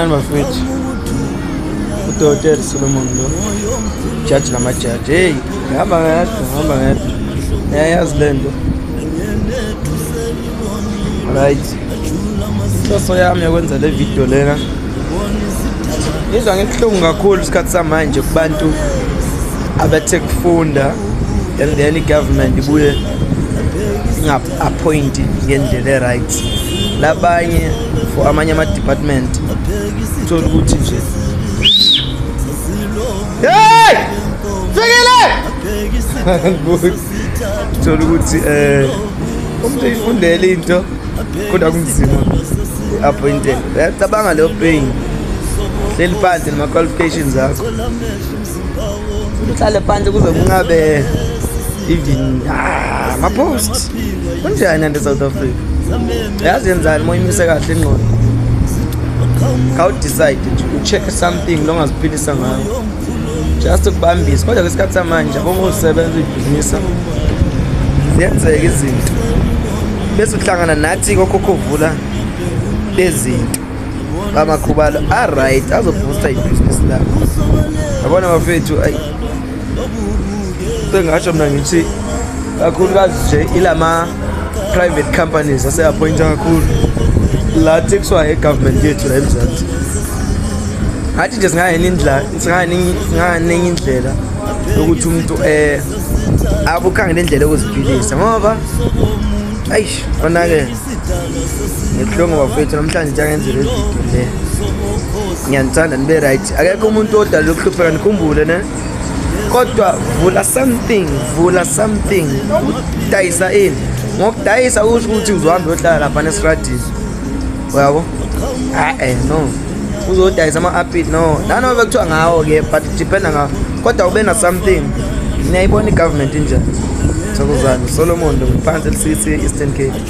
bafethu uDokotela Solomon lo judge namajaji hey ngihamba ngedwa yayazi lento right so yami yakwenza le video lena izwa ngekuhlungu kakhulu isikhathi samanje kubantu abathe kufunda and then i-government ibuye appoint ngendlela right labanye for amanye ama-department uthola ukuthi nje hey fikile uthola ukuthi umuntu uyifundela into kodwa kunzima appointed uyacabanga leyo pain hleli phansi nama-qualifications akho uhlale phansi kuze kungabe even ama-post kunjani anti South Africa yazi yenzani uma uyimise kahle ingqondo khawudecide nje ucheck something lo ongaziphilisa ngayo just ukubambisa kodwa kwesikhathi samanje uma usebenza ibhizinisi ziyenzeka izinto bese uhlangana nathi kokukuvula lezinto amakhubalo right azoboosta ibhizinisi lakho yabona bafethu ayi sengasho mina ngithi kakhulukazi nje ilama private companies ase-appointa kakhulu la tekuswa government yethu la eMzansi ngathi nje singayenye indlela yokuthi umuntu abukhangele indlela yokuziphilisa ngoba ayish konake ngihlonga bafethu namhlanje nje angenzele video le ngiyanithanda nibe right akekho umuntu odala ukuhlupheka nikhumbule ne kodwa vula something udayisa ini ngokudayisa usho ukuthi uzohamba uyohlala lapha nesradini uyabo no uzodayisa ama-apple no nanoba bekuthiwa ngawo ke but dependa ngawo kodwa ube na something niyayibona i-government injani sokuzana Solomon lo phansi elisisi Eastern Cape.